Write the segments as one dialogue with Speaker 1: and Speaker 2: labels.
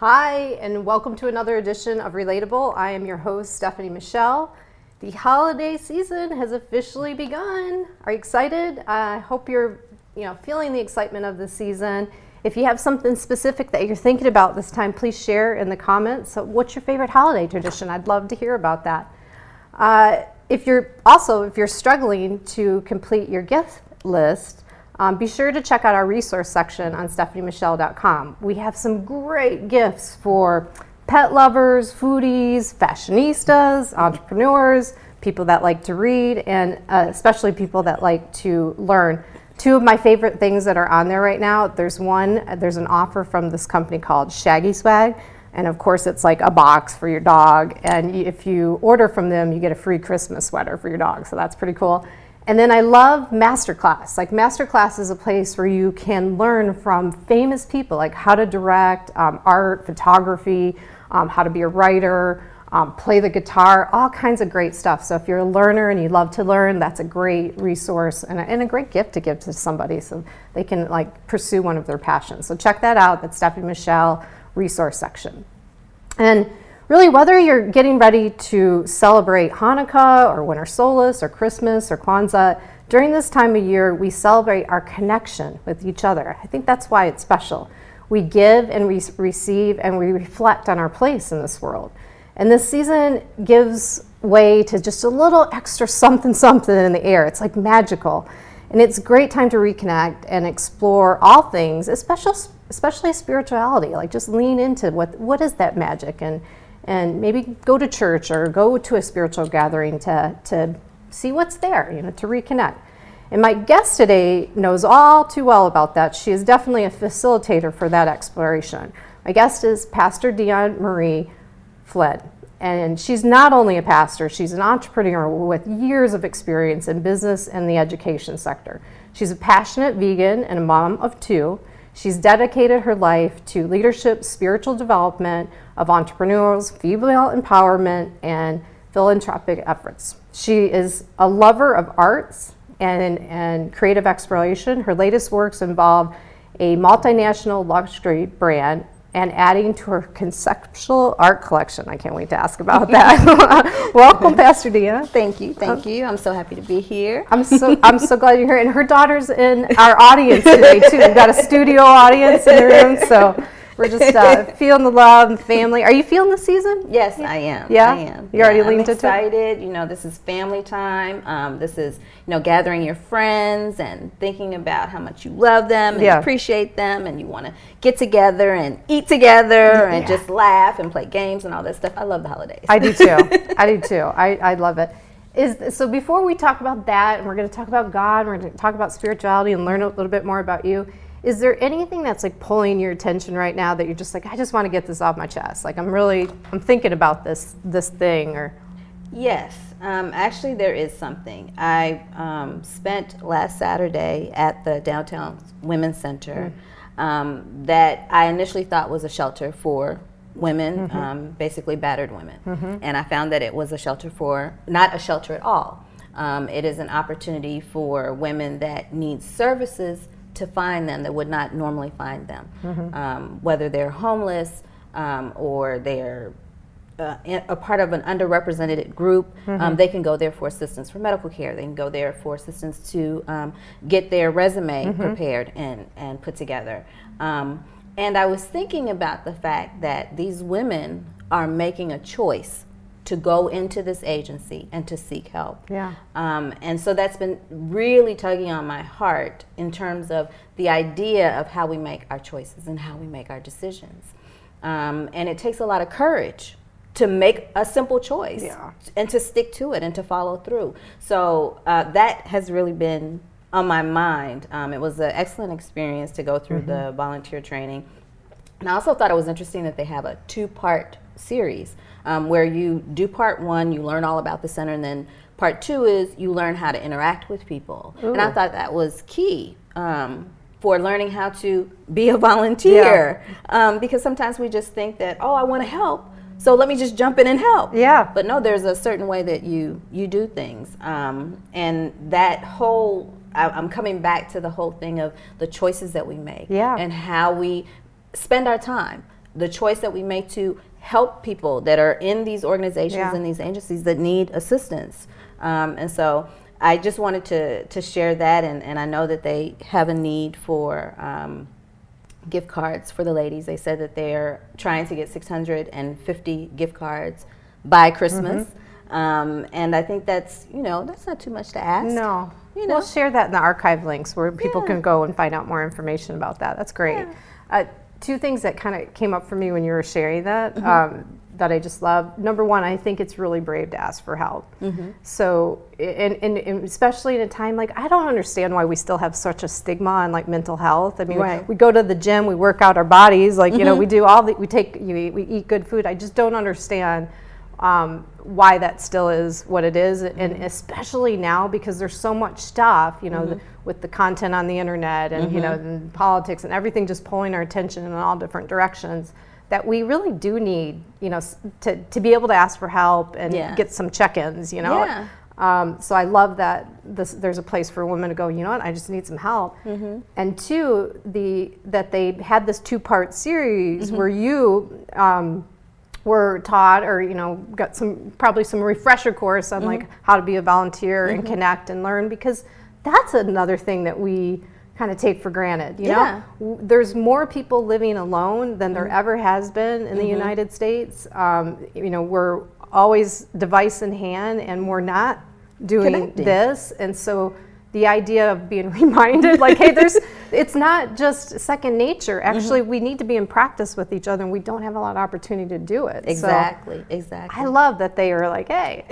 Speaker 1: Hi, and welcome to another edition of Relatable. I am your host, Stephanie Michelle. The holiday season has officially begun. Are you excited? I hope you're feeling the excitement of the season. If you have something specific that you're thinking about this time, please share in the comments. So what's your favorite holiday tradition? I'd love to hear about that. If you're struggling to complete your gift list, be sure to check out our resource section on stephaniemichelle.com. We have some great gifts for pet lovers, foodies, fashionistas, entrepreneurs, people that like to read, and especially people that like to learn. Two of my favorite things that are on there right now, there's an offer from this company called Shaggy Swag, and of course it's like a box for your dog, and if you order from them, you get a free Christmas sweater for your dog, so that's pretty cool. And then I love Masterclass. Like Masterclass is a place where you can learn from famous people, like how to direct, art, photography, how to be a writer, play the guitar, all kinds of great stuff. So if you're a learner and you love to learn, that's a great resource and a great gift to give to somebody so they can pursue one of their passions. So check that out. That's Stephanie Michelle resource section. And really, whether you're getting ready to celebrate Hanukkah or Winter Solstice or Christmas or Kwanzaa, during this time of year, we celebrate our connection with each other. I think that's why it's special. We give and we receive and we reflect on our place in this world. And this season gives way to just a little extra something in the air. It's like magical. And it's a great time to reconnect and explore all things, especially spirituality. Like just lean into what is that magic, and maybe go to church or go to a spiritual gathering to see what's there, to reconnect. And my guest today knows all too well about that. She is definitely a facilitator for that exploration. My guest is Pastor Dionne Flynn. And she's not only a pastor, she's an entrepreneur with years of experience in business and the education sector. She's a passionate vegan and a mom of two. She's dedicated her life to leadership, spiritual development of entrepreneurs, female empowerment, and philanthropic efforts. She is a lover of arts and creative exploration. Her latest works involve a multinational luxury brand and adding to her conceptual art collection. I can't wait to ask about that. Welcome, Pastor Dionne.
Speaker 2: Thank you. I'm so happy to be here.
Speaker 1: I'm so glad you're here. And her daughter's in our audience today too. We've got a studio audience in the room, so we're just feeling the love and family. Are you feeling the season?
Speaker 2: Yes, I am.
Speaker 1: Yeah,
Speaker 2: I am.
Speaker 1: You already leaned
Speaker 2: I'm
Speaker 1: into it?
Speaker 2: excited. This is family time. This is gathering your friends and thinking about how much you love them and appreciate them, and you want to get together and eat together and just laugh and play games and all that stuff. I love the holidays.
Speaker 1: I do too. I love it. So before we talk about that, and we're going to talk about God, we're going to talk about spirituality and learn a little bit more about you. Is there anything that's pulling your attention right now that you're just I just want to get this off my chest? I'm thinking about this thing or.
Speaker 2: Yes, actually there is something. I spent last Saturday at the Downtown Women's Center that I initially thought was a shelter for women, basically battered women. And I found that it was a shelter not a shelter at all. It is an opportunity for women that need services to find them that would not normally find them, whether they're homeless or they're a part of an underrepresented group. They can go there for assistance for medical care. They can go there for assistance to get their resume prepared and put together. And I was thinking about the fact that these women are making a choice to go into this agency and to seek help. And so that's been really tugging on my heart in terms of the idea of how we make our choices and how we make our decisions. And it takes a lot of courage to make a simple choice and to stick to it and to follow through. So that has really been on my mind. It was an excellent experience to go through the volunteer training. And I also thought it was interesting that they have a 2-part series where you do part 1, you learn all about the center, and then part 2 is you learn how to interact with people. And I thought that was key for learning how to be a volunteer, because sometimes we just think that, I want to help, so let me just jump in and help. But no, there's a certain way that you do things, and that whole, I'm coming back to the whole thing of the choices that we make and how we spend our time. the choice that we make to help people that are in these organizations
Speaker 1: Yeah.
Speaker 2: and these agencies that need assistance. And so I just wanted to share that, and I know that they have a need for gift cards for the ladies. They said that they're trying to get 650 gift cards by Christmas. And I think that's not too much to ask.
Speaker 1: No.
Speaker 2: You know?
Speaker 1: We'll share that in the archive links where people
Speaker 2: Yeah.
Speaker 1: can go and find out more information about that. That's great. Two things that kind of came up for me when you were sharing that that I just love. Number one, I think it's really brave to ask for help. So, and especially in a time like, I don't understand why we still have such a stigma on like mental health. I mean,
Speaker 2: Right.
Speaker 1: we go to the gym, we work out our bodies, like, you know, we do all the, we eat good food. I just don't understand why that still is what it is, and especially now because there's so much stuff, you know, with the content on the internet and you know, and politics and everything just pulling our attention in all different directions, that we really do need, you know, to be able to ask for help and get some check-ins, you know. So I love that there's a place for women to go, you know what, I just need some help. And two, that they had this 2-part series where you were taught, or you know, got probably some refresher course on like how to be a volunteer and connect and learn, because that's another thing that we kind of take for granted. You know, there's more people living alone than there ever has been in the United States. You know, we're always device in hand, and we're not doing this, and so the idea of being reminded, like, hey, it's not just second nature. Actually, we need to be in practice with each other, and we don't have a lot of opportunity to do it.
Speaker 2: Exactly.
Speaker 1: I love that they are like, hey,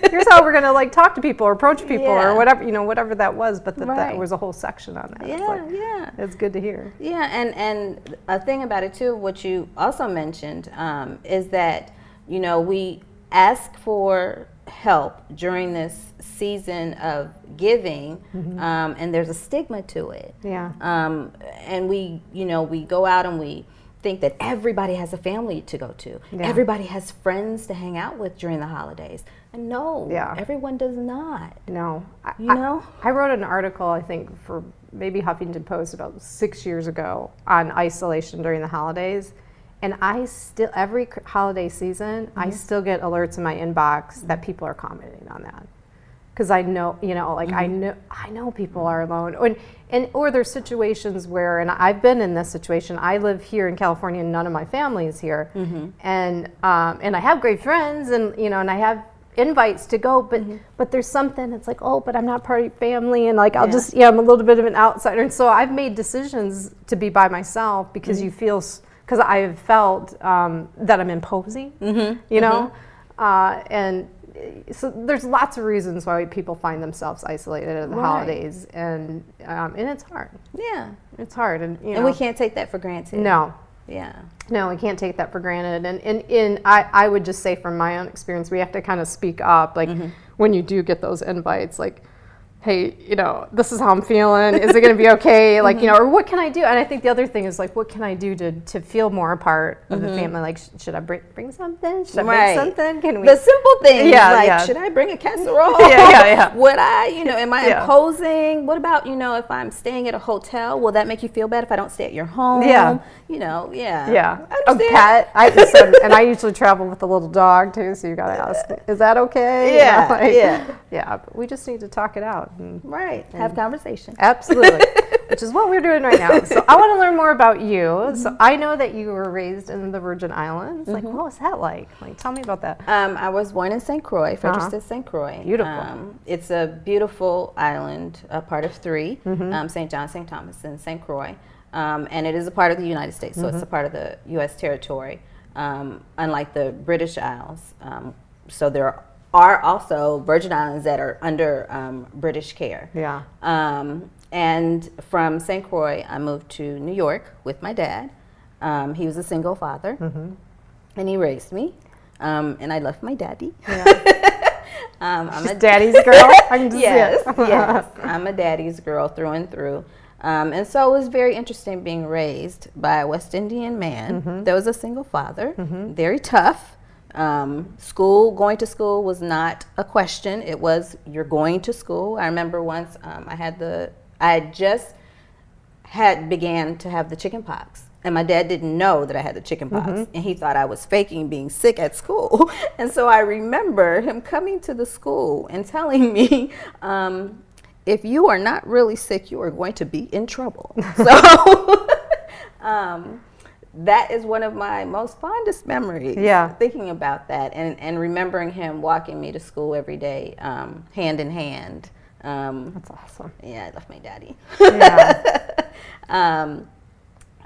Speaker 1: here's how we're gonna like talk to people or approach people or whatever, you know, whatever that was. But that was a whole section on that. It's good to hear.
Speaker 2: Yeah, and a thing about it too, what you also mentioned, is that, you know, we ask for help during this season of giving, and there's a stigma to it. And we go out and we think that everybody has a family to go to. Everybody has friends to hang out with during the holidays. And no, everyone does not.
Speaker 1: No.
Speaker 2: I
Speaker 1: wrote an article, I think, for maybe Huffington Post about 6 years ago on isolation during the holidays. And every holiday season, I still get alerts in my inbox that people are commenting on that. Because I know, you know, like I know people are alone. Or there's situations where, and I've been in this situation, I live here in California and none of my family is here. And I have great friends, and, you know, and I have invites to go, but there's something, it's like, oh, but I'm not part of your family, and like, I'm a little bit of an outsider. And so I've made decisions to be by myself because because I have felt that I'm imposing, you know, and so there's lots of reasons why people find themselves isolated at the holidays, and it's hard. Yeah, it's hard, and you know,
Speaker 2: we can't take that for granted.
Speaker 1: No.
Speaker 2: Yeah.
Speaker 1: No, we can't take that for granted, and I would just say from my own experience, we have to kind of speak up, like when you do get those invites, like, hey, you know, this is how I'm feeling. Is it going to be okay? Like, you know, or what can I do? And I think the other thing is like, what can I do to feel more a part of the family? Like, should I bring something? Should I make something? Can we?
Speaker 2: The simple things, should I bring a casserole? Would I, you know, am I imposing? What about, you know, if I'm staying at a hotel, will that make you feel bad if I don't stay at your home? You know,
Speaker 1: A pet. And I usually travel with a little dog too, so you got to ask, is that okay? Yeah, but we just need to talk it out. And
Speaker 2: have conversation.
Speaker 1: Absolutely. Which is what we're doing right now. So I want to learn more about you. So I know that you were raised in the Virgin Islands. Like, what was that like? Like, tell me about that.
Speaker 2: I was born in St. Croix, Fredericksted, St. Croix.
Speaker 1: Beautiful.
Speaker 2: It's a beautiful island, a part of 3, St. John, St. Thomas, and St. Croix. And it is a part of the United States, so it's a part of the U.S. territory, unlike the British Isles. So there are also Virgin Islands that are under British care. And from St. Croix, I moved to New York with my dad. He was a single father, and he raised me. And I left my daddy. I'm a daddy's girl. I can just yes. I'm a daddy's girl through and through. And so it was very interesting being raised by a West Indian man that was a single father, very tough. Going to school was not a question. It was, you're going to school. I remember once I just began to have the chicken pox. And my dad didn't know that I had the chicken pox, and he thought I was faking being sick at school. And so I remember him coming to the school and telling me, if you are not really sick, you are going to be in trouble. So that is one of my most fondest memories, thinking about that and remembering him walking me to school every day, hand in hand.
Speaker 1: That's awesome.
Speaker 2: Yeah, I left my daddy.
Speaker 1: Yeah.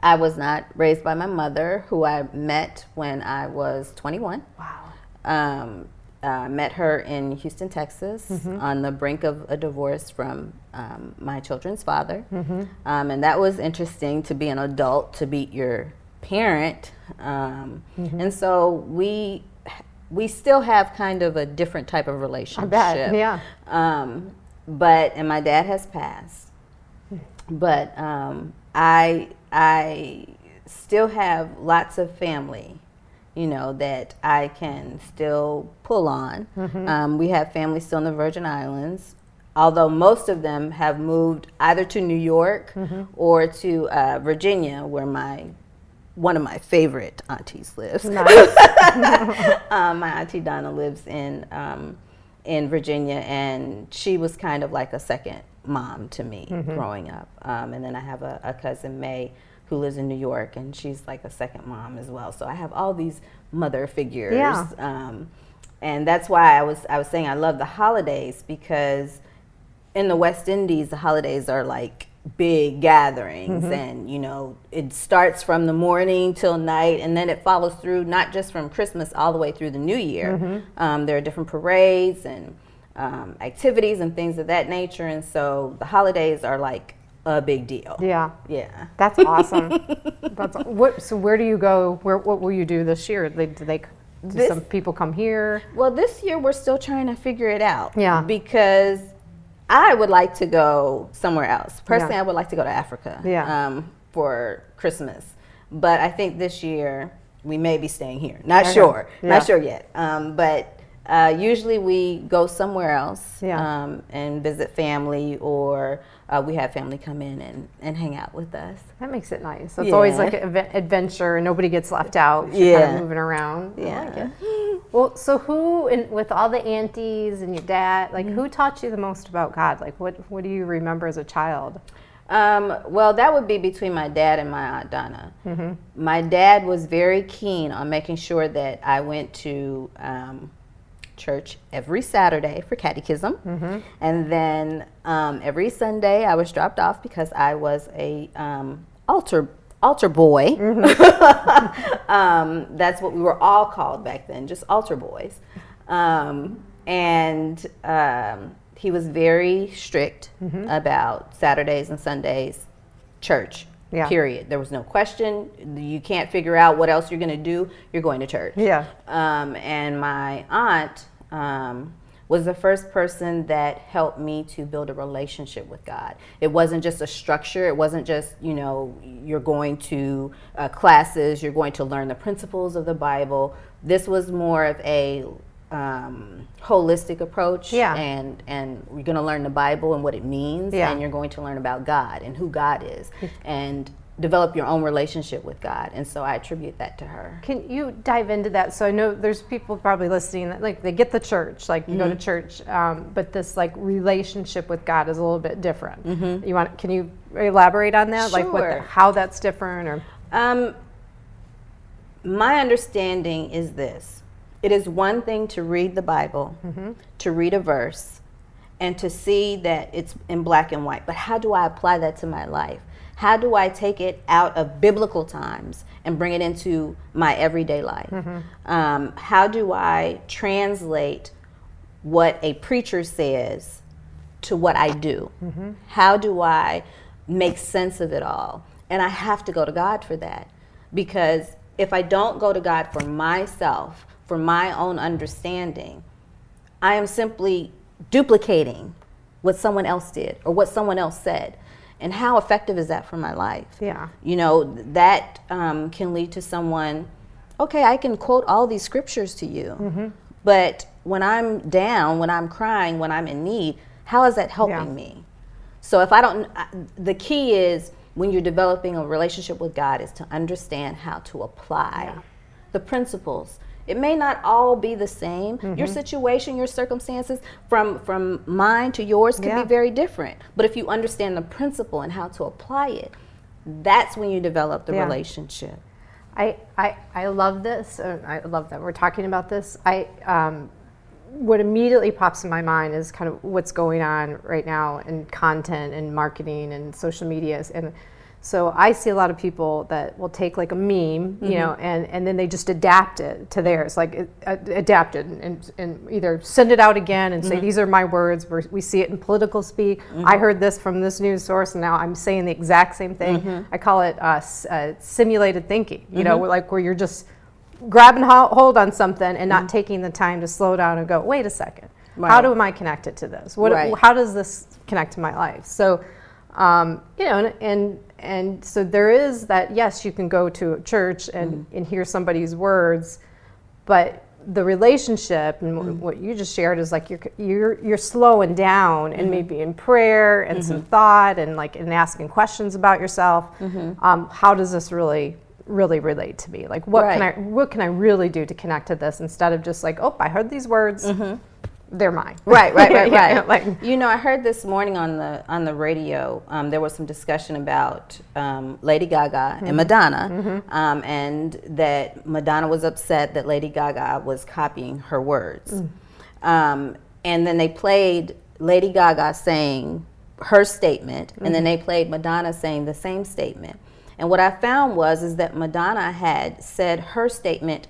Speaker 2: I was not raised by my mother, who I met when I was 21.
Speaker 1: Wow.
Speaker 2: I met her in Houston, Texas, on the brink of a divorce from my children's father. And that was interesting, to be an adult, to meet your parent. And so we still have kind of a different type of relationship.
Speaker 1: I bet, yeah.
Speaker 2: And my dad has passed. But I still have lots of family, you know, that I can still pull on. We have family still in the Virgin Islands, although most of them have moved either to New York or to Virginia, where one of my favorite aunties lives.
Speaker 1: Nice.
Speaker 2: My auntie Donna lives in Virginia, and she was kind of like a second mom to me growing up. And then I have a cousin, May, who lives in New York, and she's like a second mom as well. So I have all these mother figures.
Speaker 1: Yeah.
Speaker 2: And that's why I was saying I love the holidays, because in the West Indies, the holidays are like big gatherings, and you know, it starts from the morning till night, and then it follows through not just from Christmas all the way through the New Year. There are different parades and activities and things of that nature, and so the holidays are like a big deal.
Speaker 1: Yeah.
Speaker 2: Yeah.
Speaker 1: That's awesome. So where do you go? What will you do this year? Do some people come here?
Speaker 2: Well, this year we're still trying to figure it out.
Speaker 1: Yeah.
Speaker 2: Because I would like to go somewhere else. Personally, I would like to go to Africa for Christmas. But I think this year we may be staying here. Not sure. Not sure yet. But usually we go somewhere else and visit family, or we have family come in and hang out with us.
Speaker 1: That makes it nice. It's always like an adventure, and nobody gets left out. You're kind of moving around.
Speaker 2: Yeah.
Speaker 1: I like it. Well, so with all the aunties and your dad, like who taught you the most about God? Like what do you remember as a child?
Speaker 2: Well, that would be between my dad and my Aunt Donna. My dad was very keen on making sure that I went to church every Saturday for catechism, and then every Sunday I was dropped off because I was a altar boy. That's what we were all called back then, just altar boys. And he was very strict about Saturdays and Sundays church. Period. There was no question. You can't figure out what else you're going to do. You're going to church. And my aunt was the first person that helped me to build a relationship with God. It wasn't just a structure. It wasn't just, you know, you're going to classes, you're going to learn the principles of the Bible. This was more of a holistic approach, and you're going to learn the Bible and what it means, and you're going to learn about God and who God is, and develop your own relationship with God. And so I attribute that to her. Can you dive into that? So I know there's people probably listening that like they get the church, like you go to church, but this like relationship with God is a little bit different. Can you elaborate on that? Sure.
Speaker 1: Like how that's different, or?
Speaker 2: My understanding is this. It is one thing to read the Bible, to read a verse, and to see that it's in black and white. But how do I apply that to my life? How do I take it out of biblical times and bring it into my everyday life? How do I translate what a preacher says to what I do? How do I make sense of it all? And I have to go to God for that, because if I don't go to God for myself, for my own understanding, I am simply duplicating what someone else did or what someone else said. And how effective is that for my life? You know, that can lead to someone, okay, I can quote all these scriptures to you, but when I'm down, when I'm crying, when I'm in need, how is that helping me? So if I don't, the key is when you're developing a relationship with God is to understand how to apply the principles. It may not all be the same. Your situation, your circumstances, from mine to yours can be very different. But if you understand the principle and how to apply it, that's when you develop the relationship.
Speaker 1: I love this. I love that we're talking about this. What immediately pops in my mind is kind of what's going on right now in content and marketing and social media. And so I see a lot of people that will take like a meme, you know, and then they just adapt it to theirs, like adapt it and either send it out again and say, these are my words. We see it in political speak. I heard this from this news source, and now I'm saying the exact same thing. I call it simulated thinking, you know, where you're just grabbing hold on something and not taking the time to slow down and go, wait a second, how am I connected to this? How does this connect to my life? So, you know, and so there is that, yes, you can go to a church and hear somebody's words, but the relationship and what you just shared is like you're slowing down and maybe in prayer and some thought and like in asking questions about yourself. How does this really relate to me? Like what can I really do to connect to this instead of just like, oh, I heard these words. They're mine.
Speaker 2: Right.
Speaker 1: Yeah, like,
Speaker 2: you know, I heard this morning on the radio, there was some discussion about Lady Gaga and Madonna, and that Madonna was upset that Lady Gaga was copying her words. And then they played Lady Gaga saying her statement, and then they played Madonna saying the same statement. And what I found is that Madonna had said her statement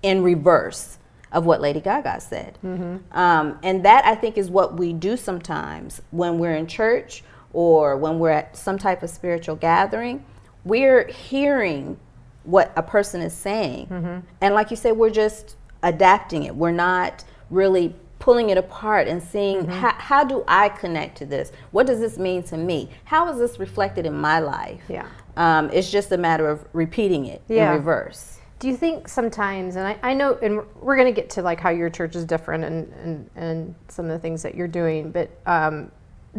Speaker 2: in reverse of what Lady Gaga said. And that, I think, is what we do sometimes when we're in church or when we're at some type of spiritual gathering. We're hearing what a person is saying. And like you said, we're just adapting it. We're not really pulling it apart and seeing how do I connect to this? What does this mean to me? How is this reflected in my life? It's just a matter of repeating it in reverse.
Speaker 1: Do you think sometimes, and I know, and we're going to get to like how your church is different and some of the things that you're doing, but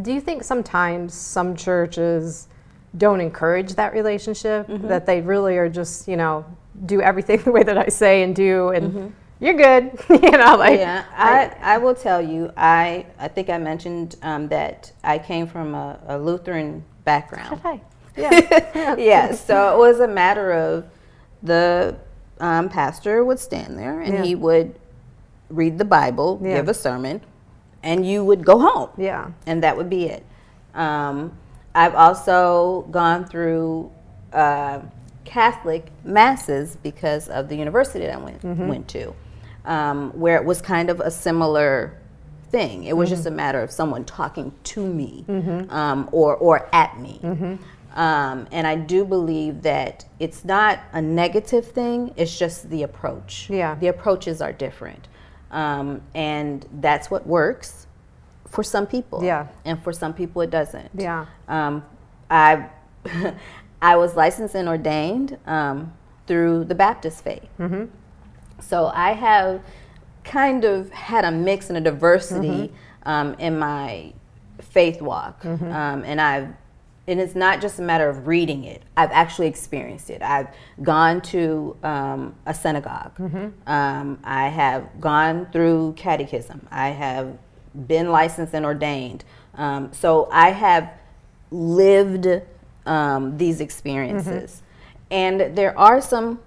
Speaker 1: do you think sometimes some churches don't encourage that relationship, that they really are just, you know, do everything the way that I say and do, and you're good, you know, like.
Speaker 2: Yeah, I will tell you, I think I mentioned that I came from a Lutheran background. Yeah, so it was a matter of the pastor would stand there and he would read the Bible, give a sermon, and you would go home. And that would be it. I've also gone through Catholic masses because of the university that I went to, where it was kind of a similar thing. It was just a matter of someone talking to me or at me. And I do believe that it's not a negative thing, it's just the approach. The approaches are different. And that's what works for some people. And for some people it doesn't. I was licensed and ordained through the Baptist faith. So I have kind of had a mix and a diversity in my faith walk. And it's not just a matter of reading it. I've actually experienced it. I've gone to a synagogue. I have gone through catechism. I have been licensed and ordained. So I have lived these experiences. And there are some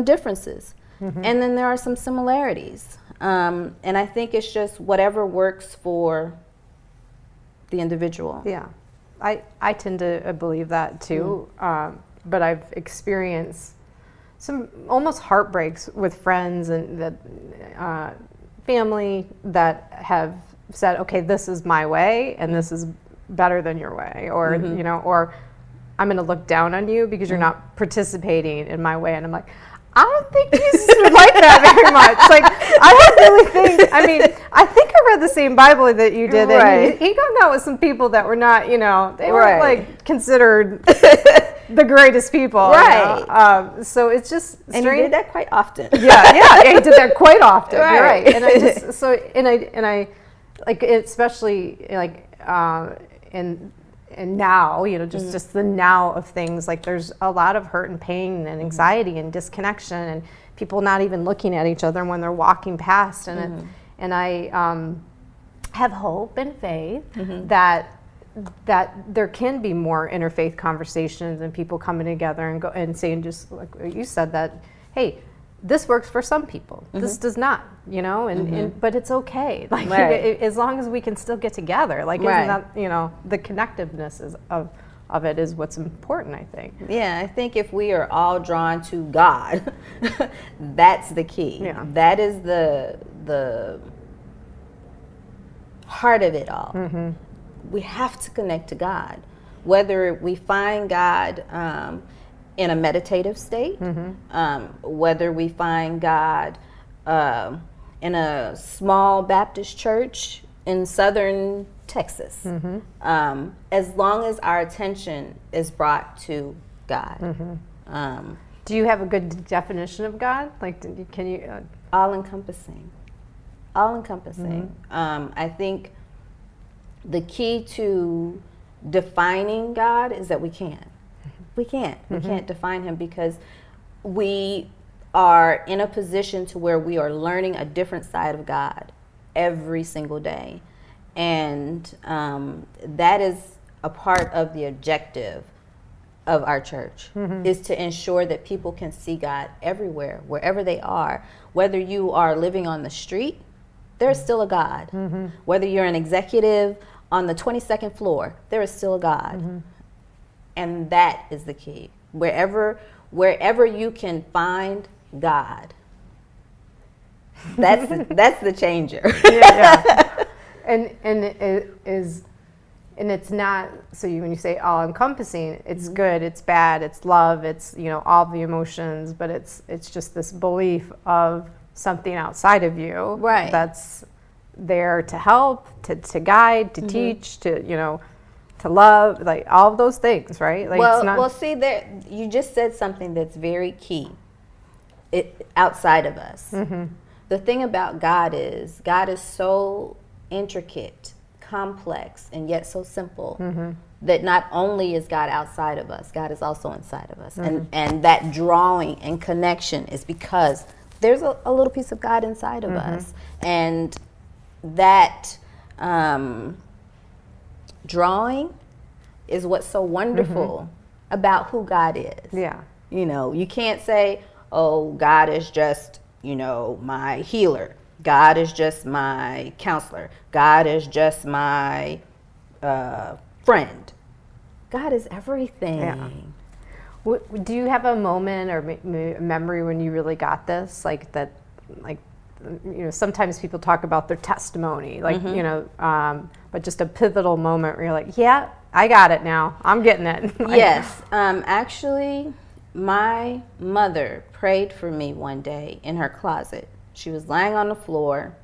Speaker 2: differences. And then there are some similarities. And I think it's just whatever works for the individual.
Speaker 1: I tend to believe that too, but I've experienced some almost heartbreaks with friends and that family that have said, okay, this is my way and this is better than your way, or you know, or I'm going to look down on you because you're not participating in my way. And I'm like, I don't think Jesus would like that very much. Like, I don't really think, I mean, I think I read the same Bible that you did. And he hung out with some people that were not, you know, they weren't like considered the greatest people. You know? So it's just strange.
Speaker 2: And he did that quite often.
Speaker 1: He did that quite often. You're right. And I just, so, and I like, especially like in and now, just the now of things, like there's a lot of hurt and pain and anxiety and disconnection and people not even looking at each other when they're walking past. And I have hope and faith that there can be more interfaith conversations and people coming together and go and saying, just like you said, that, hey, this works for some people, this does not, but it's okay. Like, as long as we can still get together, like, isn't that, the connectiveness of it is what's important, I think.
Speaker 2: Yeah, I think if we are all drawn to God, that's the key. Yeah. That is the heart of it all. We have to connect to God, whether we find God in a meditative state, whether we find God in a small Baptist church in southern Texas, as long as our attention is brought to God.
Speaker 1: Do you have a good definition of God? Like, can you?
Speaker 2: All-encompassing. All-encompassing. I think the key to defining God is that we can't. We can't define him, because we are in a position to where we are learning a different side of God every single day. And that is a part of the objective of our church, is to ensure that people can see God everywhere, wherever they are. Whether you are living on the street, there's still a God. Whether you're an executive on the 22nd floor, there is still a God. And that is the key. Wherever you can find God, that's the changer.
Speaker 1: And it is, and it's not, so when you say all encompassing, it's good, it's bad, it's love, it's all the emotions, but it's just this belief of something outside of you, that's there to help, to guide, to teach, to love, like all of those things, right? Like,
Speaker 2: see, there you just said something that's very key. Outside of us, the thing about God is so intricate, complex, and yet so simple, that not only is God outside of us, God is also inside of us, and that drawing and connection is because there's a little piece of God inside of us, and that drawing is what's so wonderful about who God is.
Speaker 1: Yeah.
Speaker 2: You can't say, oh, God is just, my healer. God is just my counselor. God is just my friend. God is everything.
Speaker 1: Yeah. Do you have a moment or memory when you really got this? Like that, like, sometimes people talk about their testimony, like, but just a pivotal moment where you're like, yeah, I got it now. I'm getting it.
Speaker 2: Yes. Actually, my mother prayed for me one day in her closet. She was lying on the floor,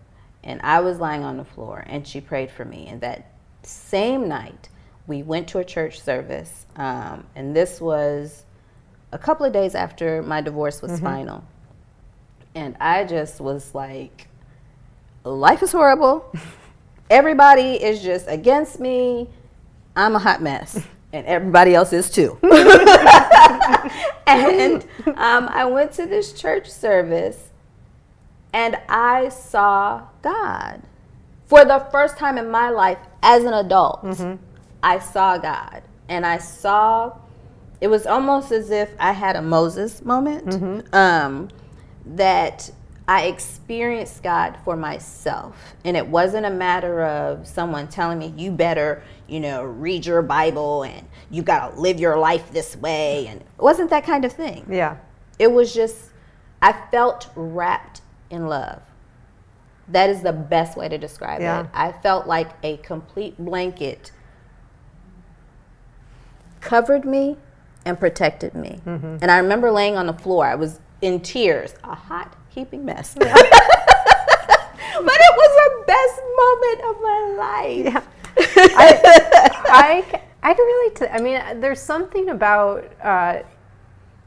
Speaker 2: and I was lying on the floor, and she prayed for me. And that same night, we went to a church service, and this was a couple of days after my divorce was final. And I just was like, life is horrible. Everybody is just against me. I'm a hot mess. And everybody else is too. And I went to this church service, and I saw God. For the first time in my life as an adult, I saw God. And I saw, it was almost as if I had a Moses moment, that I experienced God for myself. And it wasn't a matter of someone telling me, you better, read your Bible and you got to live your life this way. And it wasn't that kind of thing.
Speaker 1: Yeah.
Speaker 2: It was just, I felt wrapped in love. That is the best way to describe it. I felt like a complete blanket covered me and protected me. And I remember laying on the floor. I was in tears, a hot, heaping mess. But it was the best moment of my life.
Speaker 1: Yeah. I can relate to, there's something about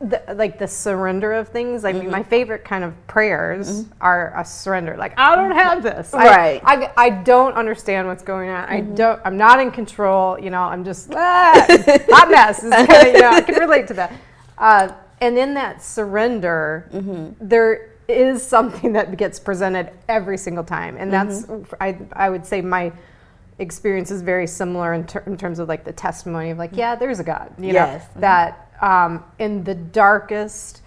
Speaker 1: the surrender of things. I mean, my favorite kind of prayers are a surrender. Like, I don't have this.
Speaker 2: Right.
Speaker 1: I don't understand what's going on. I'm not in control. I'm just hot mess. Is kind of, I can relate to that. And in that surrender, there is something that gets presented every single time. And that's, I would say my experience is very similar in terms of like the testimony of like, yeah, there's a God,
Speaker 2: Yes.
Speaker 1: that in the darkest,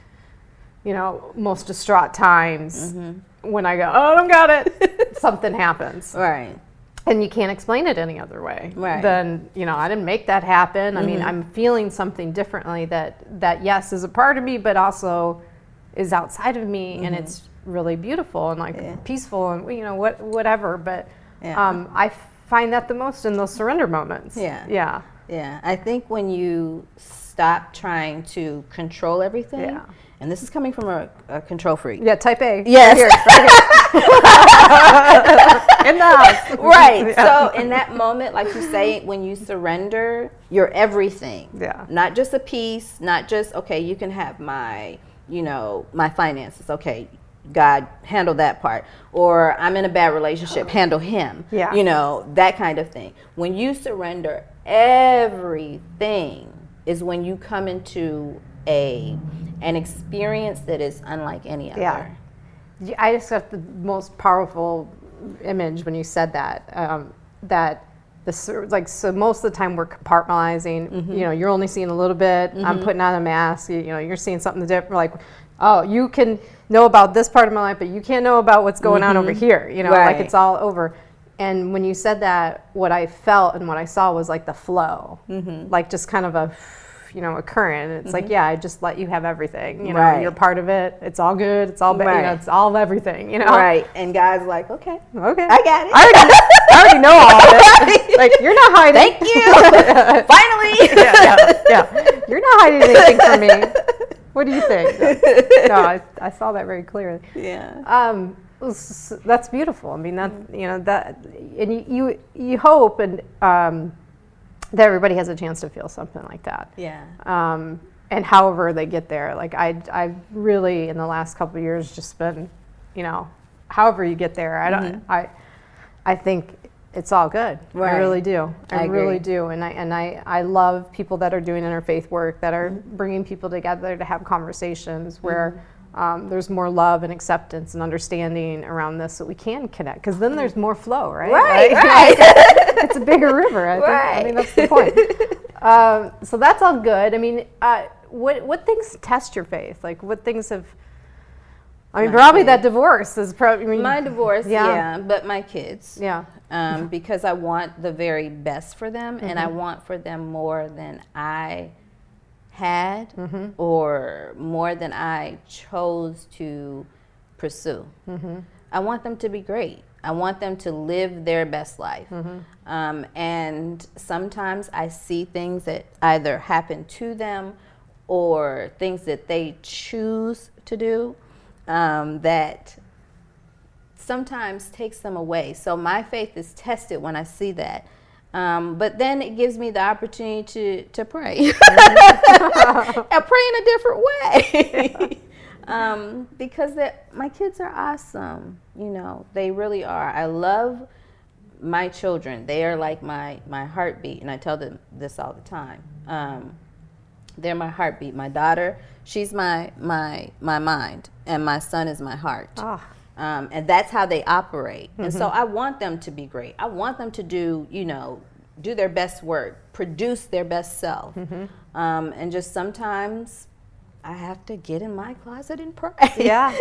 Speaker 1: most distraught times when I go, oh, I don't got it, something happens.
Speaker 2: Right.
Speaker 1: And you can't explain it any other way
Speaker 2: Right.
Speaker 1: than, I didn't make that happen. I mean, I'm feeling something differently that yes, is a part of me, but also is outside of me, and it's really beautiful and like peaceful and, whatever. But I find that the most in those surrender moments.
Speaker 2: Yeah. I think when you stop trying to control everything, and this is coming from a control freak.
Speaker 1: Yeah, type A.
Speaker 2: Yes.
Speaker 1: Right here. In the house.
Speaker 2: Right. So in that moment, like you say, when you surrender, you're everything.
Speaker 1: Yeah.
Speaker 2: Not just a piece, not just, okay, you can have my finances. Okay, God, handle that part. Or I'm in a bad relationship, handle him.
Speaker 1: Yeah.
Speaker 2: That kind of thing. When you surrender everything is when you come into an experience that is unlike any other.
Speaker 1: Yeah. I just got the most powerful image when you said that. So most of the time we're compartmentalizing. You're only seeing a little bit. I'm putting on a mask. You're seeing something different. Like, oh, you can know about this part of my life, but you can't know about what's going on over here.
Speaker 2: Right.
Speaker 1: Like it's all over. And when you said that, what I felt and what I saw was like the flow, like just kind of a current. It's like, I just let you have everything.
Speaker 2: Right.
Speaker 1: You're part of it. It's all good. It's all
Speaker 2: Right.
Speaker 1: it's all everything.
Speaker 2: Right. And God's like, okay,
Speaker 1: Okay.
Speaker 2: I got it.
Speaker 1: I already know all of it.
Speaker 2: Right.
Speaker 1: Like, you're not hiding.
Speaker 2: Thank you. Finally.
Speaker 1: Yeah. You're not hiding anything from me. What do you think? No, I saw that very clearly.
Speaker 2: Yeah.
Speaker 1: That's beautiful. I mean, that and you hope and that everybody has a chance to feel something like that.
Speaker 2: Yeah.
Speaker 1: And however they get there, like I've really in the last couple of years just been, however you get there. I think it's all good.
Speaker 2: Right.
Speaker 1: I really do. I
Speaker 2: agree.
Speaker 1: really do. And I love people that are doing interfaith work, that are bringing people together to have conversations where there's more love and acceptance and understanding around this, so we can connect. Because then there's more flow, right?
Speaker 2: Right.
Speaker 1: It's a bigger river. I think that's the point. So that's all good. I mean, what things test your faith? Like, what things have? I mean, probably that divorce is probably.
Speaker 2: My divorce, but my kids.
Speaker 1: Yeah.
Speaker 2: Because I want the very best for them, and I want for them more than I had or more than I chose to pursue. I want them to be great. I want them to live their best life. And sometimes I see things that either happen to them or things that they choose to do that sometimes takes them away. So my faith is tested when I see that. But then it gives me the opportunity to pray. And pray in a different way. Because my kids are awesome. They really are. I love my children. They are like my heartbeat, and I tell them this all the time. They're my heartbeat. My daughter, she's my mind, and my son is my heart.
Speaker 1: Oh.
Speaker 2: And that's how they operate. And so I want them to be great. I want them to do their best work, produce their best self. And just sometimes I have to get in my closet and pray.
Speaker 1: Yeah.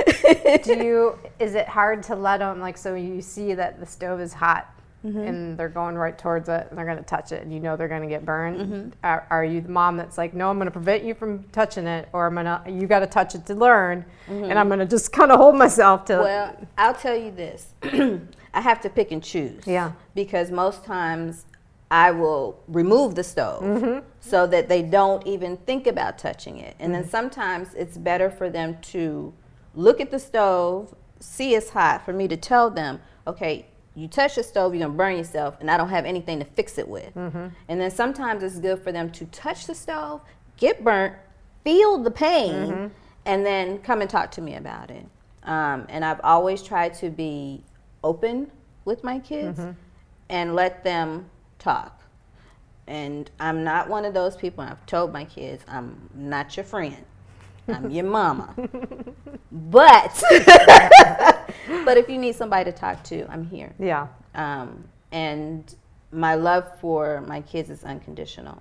Speaker 1: Is it hard to let them, like, so you see that the stove is hot and they're going right towards it and they're going to touch it and they're going to get burned? Are you the mom that's like, no, I'm going to prevent you from touching it, or you got to touch it to learn, and I'm going to just kind of hold myself to.
Speaker 2: Well, I'll tell you this. I have to pick and choose.
Speaker 1: Yeah.
Speaker 2: Because most times I will remove the stove so that they don't even think about touching it. And then sometimes it's better for them to look at the stove, see it's hot, for me to tell them, okay, you touch the stove, you're going to burn yourself, and I don't have anything to fix it with. And then sometimes it's good for them to touch the stove, get burnt, feel the pain and then come and talk to me about it. And I've always tried to be open with my kids and let them talk. And I'm not one of those people, and I've told my kids, I'm not your friend. I'm your mama. But if you need somebody to talk to, I'm here.
Speaker 1: Yeah.
Speaker 2: And my love for my kids is unconditional.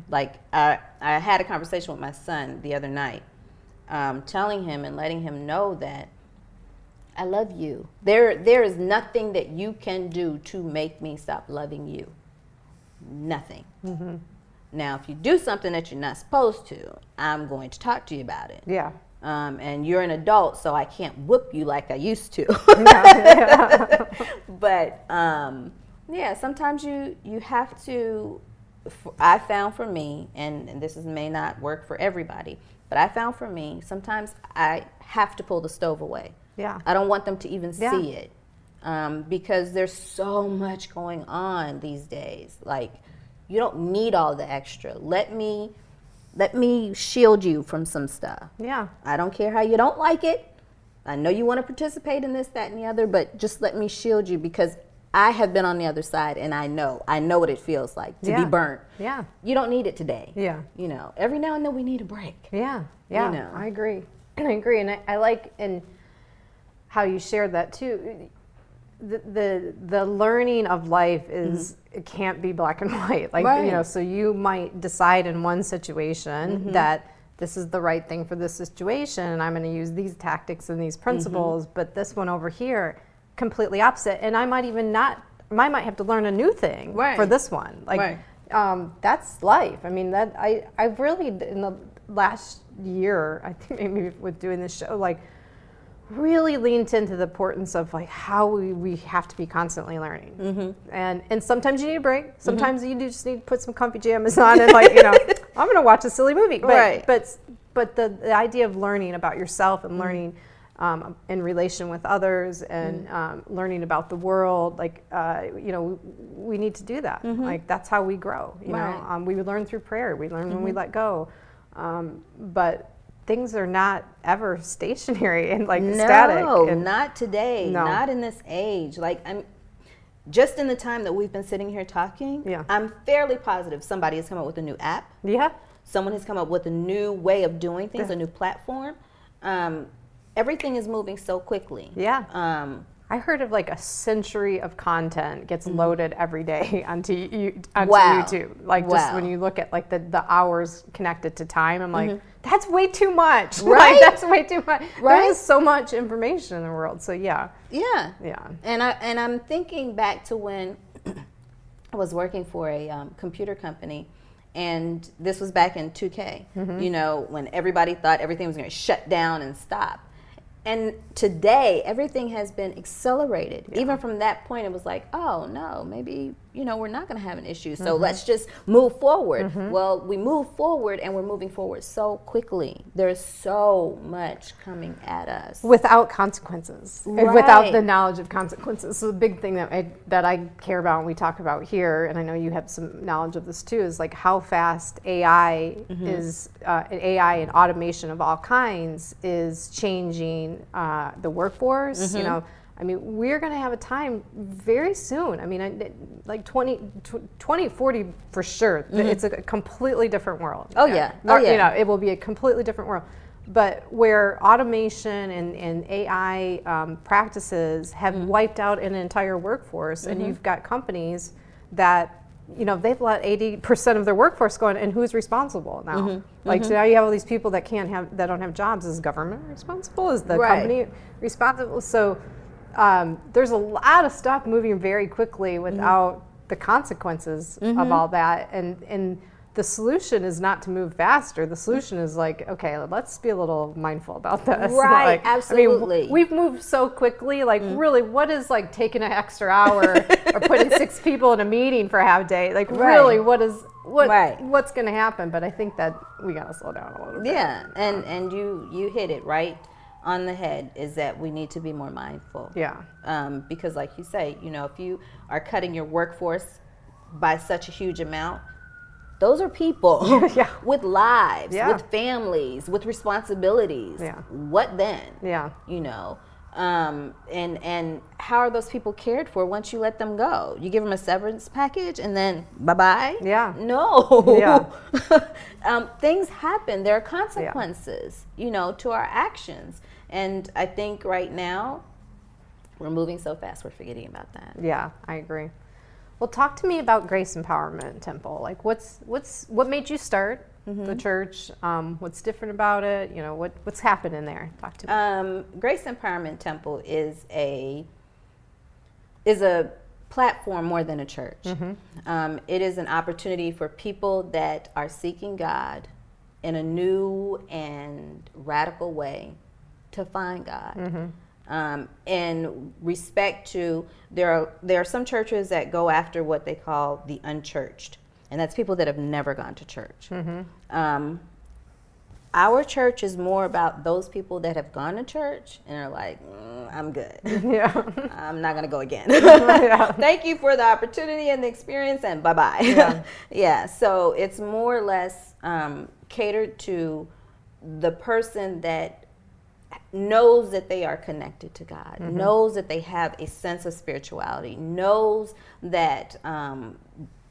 Speaker 2: Like I had a conversation with my son the other night, telling him and letting him know that I love you. There is nothing that you can do to make me stop loving you. Nothing. Now, if you do something that you're not supposed to, I'm going to talk to you about it.
Speaker 1: Yeah.
Speaker 2: And you're an adult, so I can't whoop you like I used to. But yeah, sometimes you have to. I found for me, and this may not work for everybody, but I found for me, sometimes I have to pull the stove away.
Speaker 1: Yeah.
Speaker 2: I don't want them to even see it, because there's so much going on these days. Like, you don't need all the extra. Let me shield you from some stuff.
Speaker 1: Yeah.
Speaker 2: I don't care how you don't like it. I know you want to participate in this, that, and the other, but just let me shield you, because I have been on the other side, and I know what it feels like to be burnt.
Speaker 1: Yeah.
Speaker 2: You don't need it today.
Speaker 1: Yeah.
Speaker 2: You know, every now and then we need a break.
Speaker 1: Yeah. Yeah.
Speaker 2: You know.
Speaker 1: I agree. I agree. And I like and how you shared that too. The learning of life is it can't be black and white. Like, you know, so you might decide in one situation that this is the right thing for this situation, and I'm going to use these tactics and these principles, but this one over here, completely opposite. And I might might have to learn a new thing for this one. Like, that's life. I mean, that I've really, in the last year, I think maybe with doing this show, like, really leaned into the importance of like how we have to be constantly learning. And sometimes you need a break. Sometimes you just need to put some comfy jammies on and, like, you know, I'm going to watch a silly movie. But the idea of learning about yourself and learning in relation with others and learning about the world, like, you know, we need to do that. Like, that's how we grow. You know, we learn through prayer. We learn when we let go. But things are not ever stationary and like static.
Speaker 2: No, not today. No. Not in this age. Like, I'm just in the time that we've been sitting here talking. I'm fairly positive somebody has come up with a new app. Someone has come up with a new way of doing things, a new platform. Everything is moving so quickly. I heard of like a century of content gets loaded every day onto YouTube. Like, just when you look at like the hours connected to time, I'm like, that's way too much. Like, that's way too much. There is so much information in the world. So yeah. And I'm thinking back to when I was working for a computer company, and this was back in 2K. You know, when everybody thought everything was going to shut down and stop. And today, everything has been accelerated. Even from that point, it was like, oh, no, maybe, you know, we're not going to have an issue. So let's just move forward. Well, we move forward, and we're moving forward so quickly. There's so much coming at us. Without consequences. Without the knowledge of consequences. So the big thing that I care about and we talk about here, and I know you have some knowledge of this too, is like how fast AI is, AI and automation of all kinds is changing the workforce. You know, I mean, we're going to have a time very soon. I mean, like 2040 for sure. It's a completely different world. You know, it will be a completely different world. But where automation and AI practices have wiped out an entire workforce, and you've got companies that, you know, they've let 80% of their workforce go, and who's responsible now? Like, so now you have all these people that don't have jobs. Is government responsible? Is the company responsible? So there's a lot of stuff moving very quickly without the consequences of all that. And the solution is not to move faster. The solution is like, okay, let's be a little mindful about this. Like, absolutely. I mean, we've moved so quickly. Like, really, what is like taking an extra hour or putting 6 people in a meeting for a half day? Like, really, what's going to happen? But I think that we got to slow down a little bit. Yeah, and you hit it right on the head, is that we need to be more mindful. Because like you say, you know, if you are cutting your workforce by such a huge amount, Those are people
Speaker 1: Yeah.
Speaker 2: with lives,
Speaker 1: Yeah.
Speaker 2: with families, with responsibilities.
Speaker 1: Yeah.
Speaker 2: What then?
Speaker 1: Yeah.
Speaker 2: You know, and how are those people cared for once you let them go? You give them a severance package and then bye-bye?
Speaker 1: Yeah.
Speaker 2: No.
Speaker 1: Yeah.
Speaker 2: Things happen. There are consequences, you know, to our actions. And I think right now we're moving so fast we're forgetting about that.
Speaker 1: Yeah, I agree. Well, talk to me about Grace Empowerment Temple. Like, what made you start the church? What's different about it? You know, what's happening there? Talk to me.
Speaker 2: Grace Empowerment Temple is a platform more than a church. It is an opportunity for people that are seeking God in a new and radical way to find God. In respect to, there are some churches that go after what they call the unchurched, and that's people that have never gone to church. Our church is more about those people that have gone to church and are like, I'm good.
Speaker 1: Yeah.
Speaker 2: I'm not going to go again.
Speaker 1: Yeah.
Speaker 2: Thank you for the opportunity and the experience, and bye-bye.
Speaker 1: Yeah.
Speaker 2: Yeah, so it's more or less catered to the person that knows that they are connected to God, knows that they have a sense of spirituality, knows that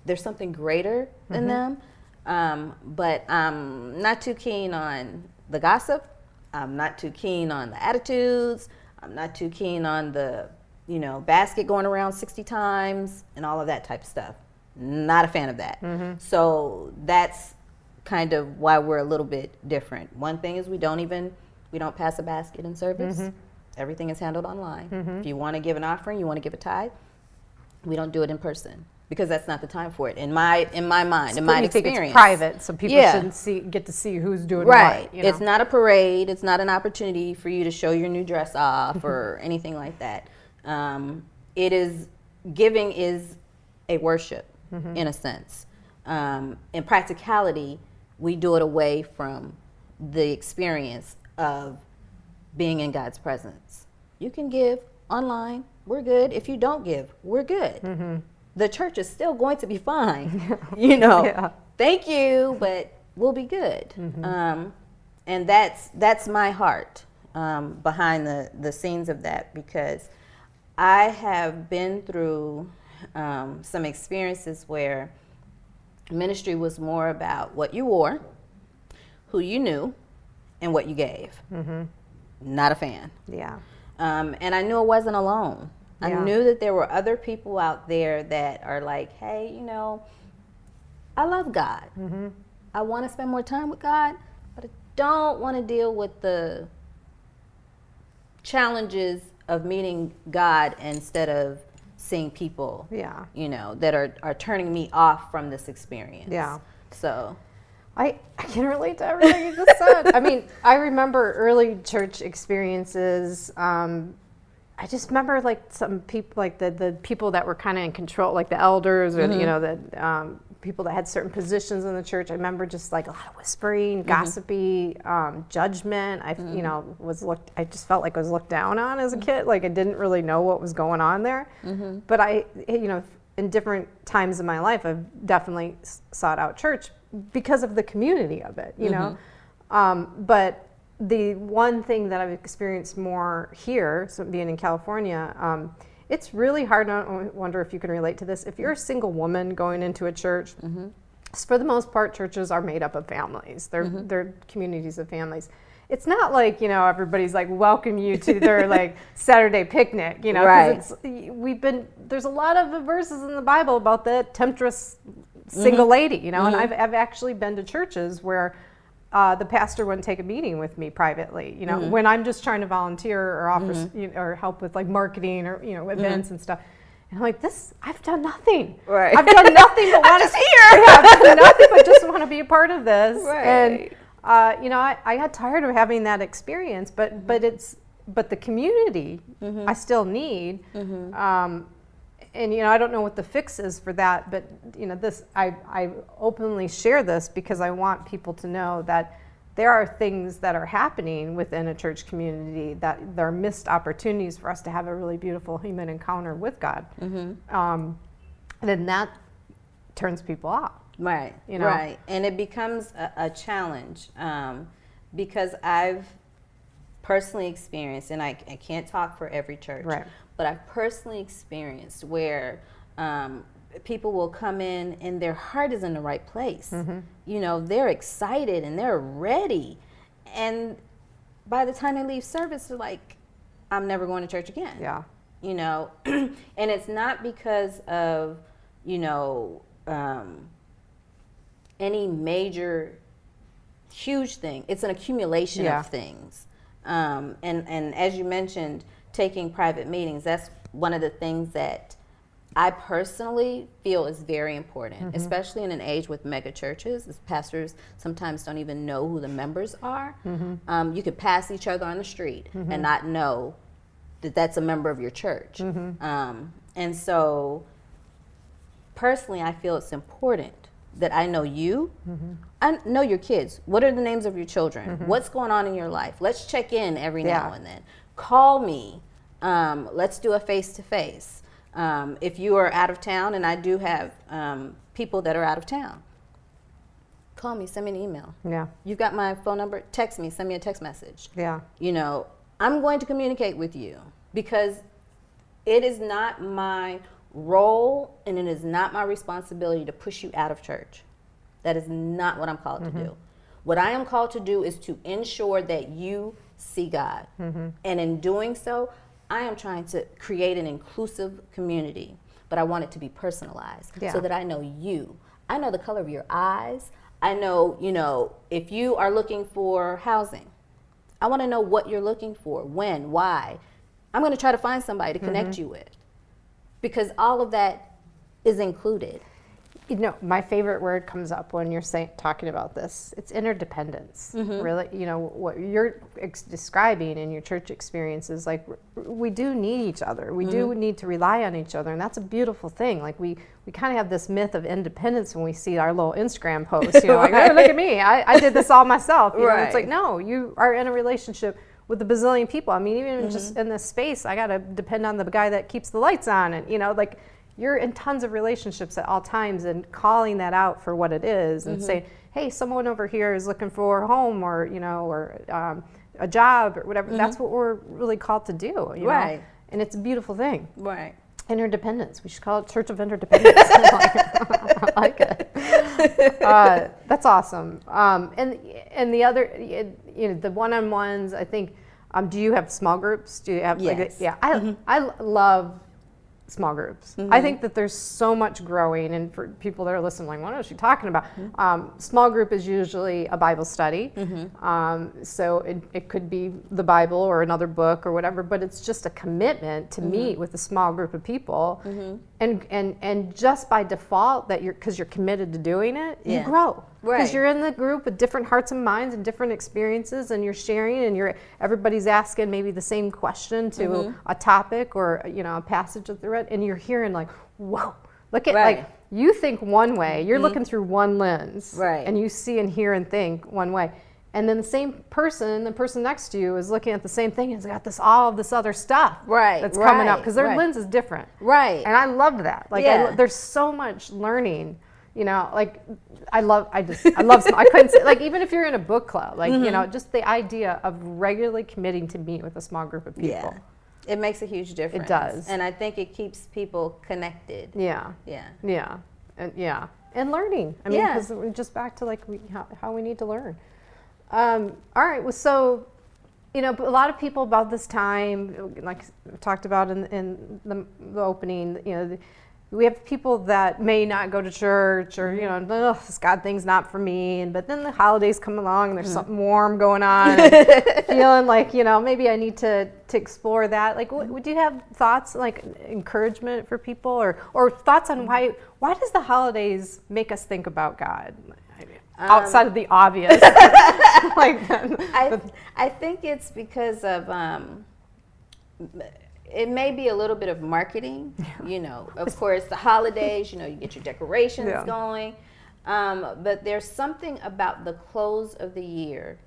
Speaker 2: there's something greater than them. But I'm not too keen on the gossip. I'm not too keen on the attitudes. I'm not too keen on the, you know, basket going around 60 times and all of that type of stuff. Not a fan of that. So that's kind of why we're a little bit different. One thing is we don't pass a basket in service. Everything is handled online. If you want to give an offering, you want to give a tithe, we don't do it in person because that's not the time for it. In my mind, in my
Speaker 1: You think
Speaker 2: experience,
Speaker 1: it's private, so people shouldn't get to see who's doing what. You know?
Speaker 2: It's not a parade. It's not an opportunity for you to show your new dress off or anything like that. It is, giving is a worship in a sense. In practicality, we do it away from the experience of being in God's presence. You can give online, we're good. If you don't give, we're good. The church is still going to be fine, you know.
Speaker 1: Yeah.
Speaker 2: Thank you, but we'll be good. And that's my heart behind the scenes of that, because I have been through some experiences where ministry was more about what you wore, who you knew, and what you gave. Not a fan.
Speaker 1: Yeah.
Speaker 2: And I knew I wasn't alone. I
Speaker 1: Yeah.
Speaker 2: knew that there were other people out there that are like, hey, you know, I love God. I want to spend more time with God, but I don't want to deal with the challenges of meeting God instead of seeing people,
Speaker 1: Yeah.
Speaker 2: you know, that are turning me off from this experience.
Speaker 1: Yeah.
Speaker 2: So
Speaker 1: I can relate to everything you just said. I mean, I remember early church experiences. I just remember like some people, like the people that were kind of in control, like the elders or you know, the people that had certain positions in the church. I remember just like a lot of whispering, gossipy, judgment. You know, I just felt like I was looked down on as a kid. Like I didn't really know what was going on there. But you know, in different times in my life, I've definitely sought out church because of the community of it, you know. But the one thing that I've experienced more here, so being in California, it's really hard. I wonder if you can relate to this. If you're a single woman going into a church, for the most part, churches are made up of families. They're communities of families. It's not like, you know, everybody's like welcome you to their like Saturday picnic, you know.
Speaker 2: Right.
Speaker 1: There's a lot of verses in the Bible about the temptress single lady, you know, and I've actually been to churches where the pastor wouldn't take a meeting with me privately, you know, when I'm just trying to volunteer or offer you know, or help with like marketing or, you know, events and stuff. And I'm like, I've done nothing.
Speaker 2: Right.
Speaker 1: I've done nothing but want to
Speaker 2: here.
Speaker 1: I've done nothing but just want to be a part of this.
Speaker 2: Right.
Speaker 1: And you know, I got tired of having that experience, but the community I still need. And you know, I don't know what the fix is for that, but you know, I openly share this because I want people to know that there are things that are happening within a church community, that there are missed opportunities for us to have a really beautiful human encounter with God. And then that turns people off.
Speaker 2: Right,
Speaker 1: you know?
Speaker 2: right. And it becomes a challenge because I've personally experienced, and I can't talk for every church,
Speaker 1: Right.
Speaker 2: but I've personally experienced where people will come in and their heart is in the right place. You know, they're excited and they're ready. And by the time they leave service, they're like, I'm never going to church again.
Speaker 1: Yeah.
Speaker 2: You know, and it's not because of, you know, any major, huge thing. It's an accumulation of things. And as you mentioned, taking private meetings, that's one of the things that I personally feel is very important, especially in an age with mega churches. As pastors sometimes don't even know who the members are. You could pass each other on the street and not know that that's a member of your church. And so personally, I feel it's important that I know you. I know your kids. What are the names of your children? What's going on in your life? Let's check in every now and then. Call me. Let's do a face-to-face. If you are out of town, and I do have people that are out of town, call me, send me an email.
Speaker 1: Yeah.
Speaker 2: You've got my phone number, text me, send me a text message.
Speaker 1: Yeah.
Speaker 2: You know, I'm going to communicate with you because it is not my role and it is not my responsibility to push you out of church. That is not what I'm called to do. What I am called to do is to ensure that you see God. And in doing so, I am trying to create an inclusive community, but I want it to be personalized so that I know you. I know the color of your eyes. I know, you know, if you are looking for housing, I want to know what you're looking for, when, why. I'm going to try to find somebody to connect you with because all of that is included.
Speaker 1: You know, my favorite word comes up when you're talking about this. It's interdependence. Really, you know, what you're describing in your church experience is like we do need each other. We do need to rely on each other, and that's a beautiful thing. Like we kind of have this myth of independence when we see our little Instagram posts. You know, like, oh, look at me, I did this all myself. You know, it's like, no, you are in a relationship with a bazillion people. I mean, even just in this space, I got to depend on the guy that keeps the lights on, and you know, like. You're in tons of relationships at all times, and calling that out for what it is and saying, hey, someone over here is looking for a home or, you know, or a job or whatever. That's what we're really called to do, you know? And it's a beautiful thing.
Speaker 2: Right.
Speaker 1: Interdependence. We should call it Church of Interdependence. I like it. That's awesome. And the other, you know, the one-on-ones, I think, do you have small groups? Do you have,
Speaker 2: yes.
Speaker 1: I love small groups. I think that there's so much growing, and for people that are listening, like, what is she talking about? Small group is usually a Bible study. So it could be the Bible or another book or whatever, but it's just a commitment to meet with a small group of people. And just by default, that because you're committed to doing it, you grow. Because you're in the group with different hearts and minds and different experiences, and you're sharing, and everybody's asking maybe the same question to a topic or, you know, a passage that they read, and you're hearing like, whoa, look at like you think one way, you're looking through one lens, and you see and hear and think one way, and then the person next to you is looking at the same thing and has got all of this other stuff that's coming up because their lens is different, and I love that. Like there's so much learning. You know, like I love. I couldn't say, like, even if you're in a book club, like you know, just the idea of regularly committing to meet with a small group of people.
Speaker 2: Yeah, it makes a huge difference.
Speaker 1: It does,
Speaker 2: and I think it keeps people connected.
Speaker 1: Yeah, and learning. I mean, because we're just back to like how we need to learn. All right, well, so you know, a lot of people about this time, like we talked about in the opening, you know. We have people that may not go to church or, you know, this God thing's not for me. But then the holidays come along and there's something warm going on and feeling like, you know, maybe I need to explore that. Like, would you have thoughts, like encouragement for people or thoughts on why does the holidays make us think about God? Outside of the obvious.
Speaker 2: I think it's because of... it may be a little bit of marketing, you know. Of course, the holidays, you know, you get your decorations going. But there's something about the close of the year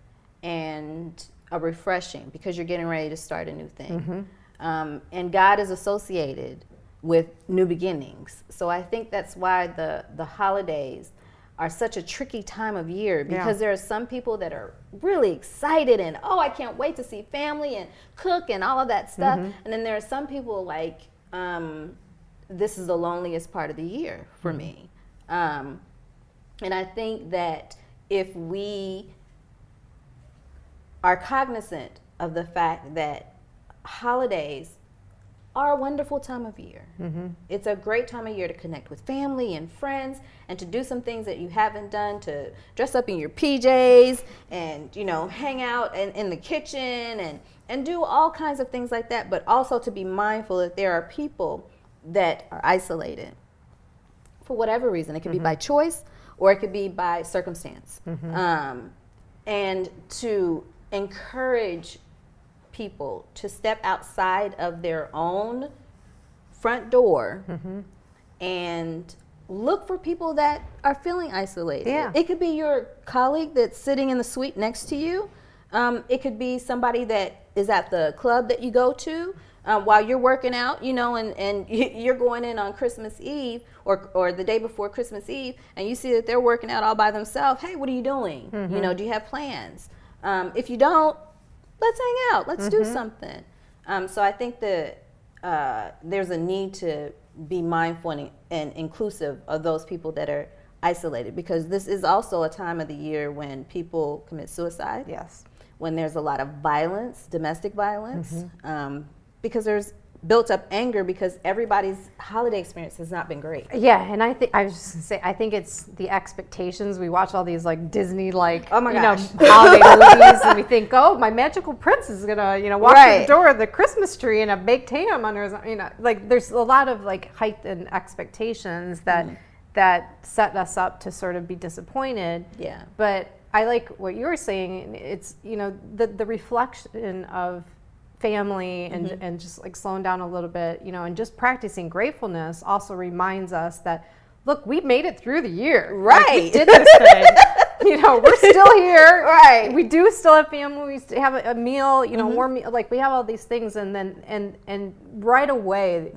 Speaker 2: and a refreshing because you're getting ready to start a new thing. And God is associated with new beginnings. So I think that's why the holidays are such a tricky time of year, because there are some people that are really excited and, oh, I can't wait to see family and cook and all of that stuff. And then there are some people like, this is the loneliest part of the year for me. And I think that if we are cognizant of the fact that holidays are a wonderful time of year. It's a great time of year to connect with family and friends, and to do some things that you haven't done, to dress up in your PJs and, you know, hang out in the kitchen and do all kinds of things like that, but also to be mindful that there are people that are isolated for whatever reason. It could be by choice, or it could be by circumstance. And to encourage people to step outside of their own front door and look for people that are feeling isolated. It could be your colleague that's sitting in the suite next to you. It could be somebody that is at the club that you go to while you're working out, you know, and you're going in on Christmas Eve or the day before Christmas Eve, and you see that they're working out all by themselves. Hey, what are you doing? You know, do you have plans? If you don't, let's hang out. Let's do something. So I think that there's a need to be mindful and inclusive of those people that are isolated, because this is also a time of the year when people commit suicide. When there's a lot of violence, domestic violence, because there's built up anger because everybody's holiday experience has not been great.
Speaker 1: And I was just gonna say, I think it's the expectations. We watch all these like Disney, like,
Speaker 2: oh my gosh,
Speaker 1: holiday movies, and we think, oh, my magical prince is gonna, walk through the door of the Christmas tree and a baked ham under his, like there's a lot of like heightened expectations that set us up to sort of be disappointed. But I like what you were saying. It's, the reflection of family and just like slowing down a little bit, and just practicing gratefulness also reminds us that, look, we made it through the year. Like, we did this thing. We're still here. We do still have family. We still have a meal, warm meal. Like, we have all these things, and then and right away,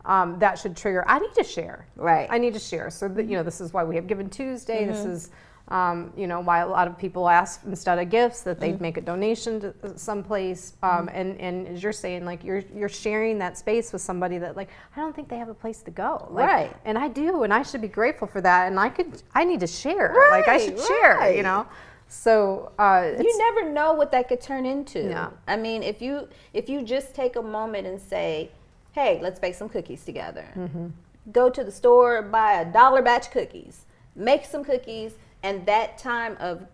Speaker 1: that should trigger. I need to share. I need to share. So that, this is why we have Giving Tuesday. This is why a lot of people ask, instead of gifts, that they make a donation to someplace. And as you're saying, like, you're sharing that space with somebody that, like, I don't think they have a place to go. Like, and I do, and I should be grateful for that. And I need to share. Like, I should share, So
Speaker 2: you never know what that could turn into. I mean, if you just take a moment and say, hey, let's bake some cookies together. Go to the store, buy $1 batch cookies, make some cookies. And that time of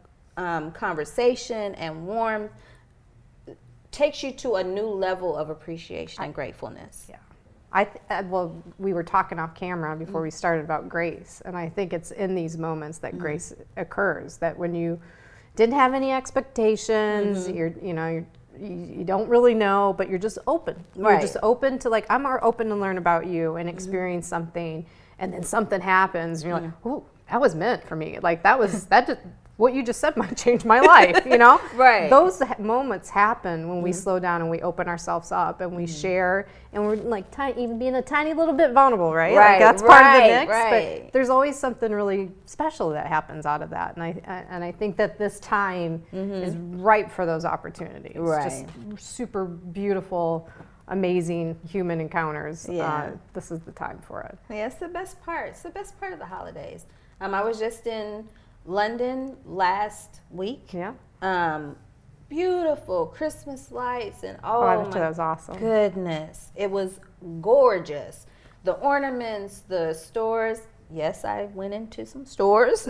Speaker 2: conversation and warmth takes you to a new level of appreciation and gratefulness.
Speaker 1: Well, we were talking off camera before we started about grace, and I think it's in these moments that grace occurs. That when you didn't have any expectations, you don't really know, but you're just open. You're just open to, like, I'm more open to learn about you and experience something, and then something happens, and you're like, ooh, that was meant for me. Like, what you just said might change my life, Those moments happen when we slow down and we open ourselves up and we share, and we're like even being a tiny little bit vulnerable, right? Like, that's part of the mix. But there's always something really special that happens out of that, and I think that this time is ripe for those opportunities. Just super beautiful, amazing human encounters. This is the time for it.
Speaker 2: It's the best part. It's the best part of the holidays. I was just in London last week. Beautiful Christmas lights and
Speaker 1: I bet that was awesome.
Speaker 2: Goodness, it was gorgeous. The ornaments, the stores. Yes, I went into some stores.